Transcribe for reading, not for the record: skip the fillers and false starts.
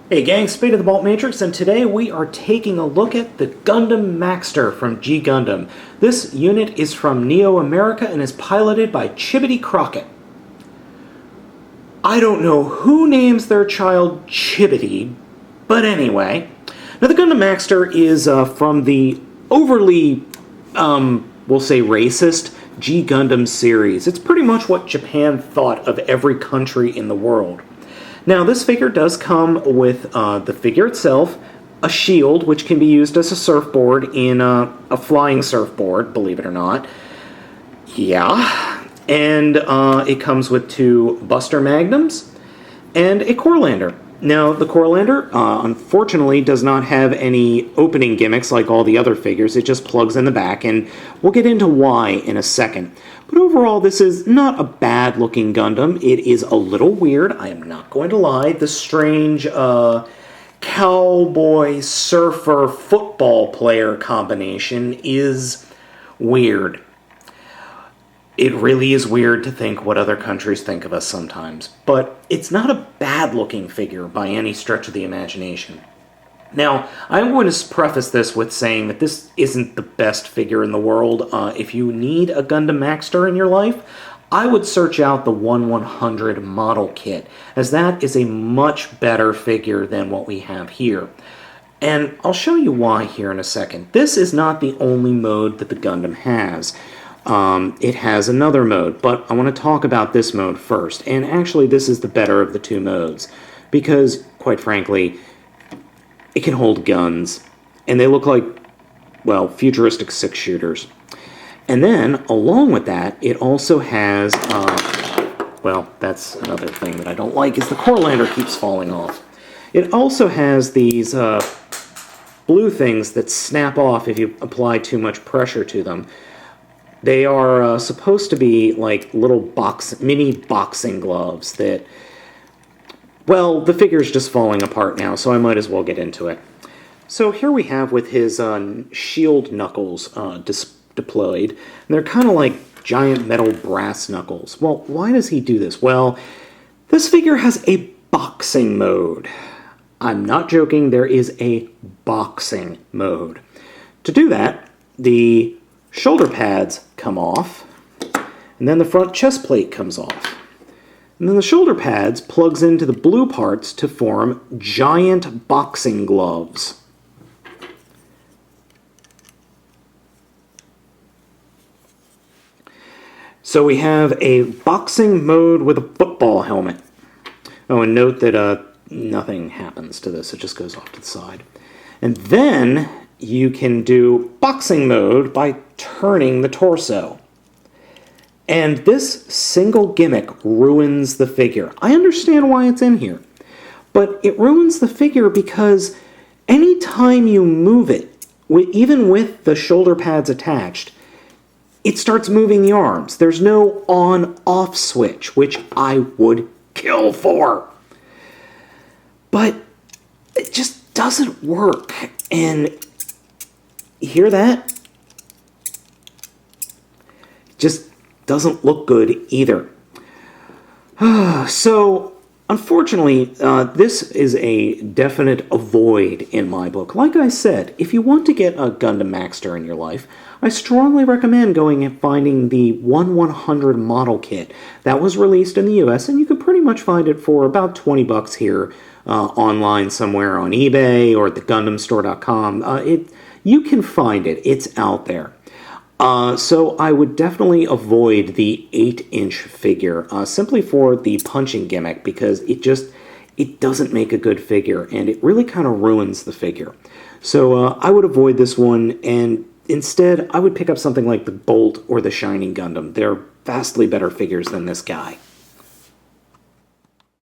Hey gang, Spade of the Baltmatrix, and today we are taking a look at the Gundam Maxter from G Gundam. This unit is from Neo America and is piloted by Chibbity Crockett. I don't know who names their child Chibbity, but anyway. Now the Gundam Maxter is from the overly, we'll say racist, G Gundam series. It's pretty much what Japan thought of every country in the world. Now, this figure does come with the figure itself, a shield, which can be used as a surfboard in a flying surfboard, believe it or not. Yeah. And it comes with two Buster Magnums and a Corelander. Now, the Corelander, unfortunately, does not have any opening gimmicks like all the other figures. It just plugs in the back, and we'll get into why in a second. But overall, this is not a bad-looking Gundam. It is a little weird, I am not going to lie. The strange cowboy, surfer, football player combination is weird. It really is weird to think what other countries think of us sometimes. But it's not a bad-looking figure by any stretch of the imagination. Now, I'm going to preface this with saying that this isn't the best figure in the world. If you need a Gundam Maxter in your life, I would search out the 1/100 model kit, as that is a much better figure than what we have here. And I'll show you why here in a second. This is not the only mode that the Gundam has. It has another mode, but I want to talk about this mode first. And actually, this is the better of the two modes, because, quite frankly, it can hold guns, and they look like, well, futuristic six-shooters. And then, along with that, it also has, well, that's another thing that I don't like, is the Corelander keeps falling off. It also has these blue things that snap off if you apply too much pressure to them. They are supposed to be like little mini boxing gloves that... Well, the figure's just falling apart now, so I might as well get into it. So here we have with his shield knuckles deployed. And they're kind of like giant metal brass knuckles. Well, why does he do this? Well, this figure has a boxing mode. I'm not joking, there is a boxing mode. To do that, the shoulder pads come off, and then the front chest plate comes off. And then the shoulder pads plugs into the blue parts to form giant boxing gloves. So we have a boxing mode with a football helmet. Oh, and note that nothing happens to this. It just goes off to the side. And then you can do boxing mode by turning the torso. And this single gimmick ruins the figure. I understand why it's in here, but it ruins the figure because anytime you move it, even with the shoulder pads attached, it starts moving the arms. There's no on-off switch, which I would kill for. But it just doesn't work. And you hear that? Just doesn't look good either. So, unfortunately, this is a definite avoid in my book. Like I said, if you want to get a Gundam Maxter in your life, I strongly recommend going and finding the 1/100 model kit. That was released in the US, and you can pretty much find it for about 20 bucks here online somewhere on eBay or at the GundamStore.com. You can find it. It's out there. So I would definitely avoid the 8-inch figure, simply for the punching gimmick, because it doesn't make a good figure, and it really kind of ruins the figure. So I would avoid this one, and instead I would pick up something like the Bolt or the Shining Gundam. They're vastly better figures than this guy.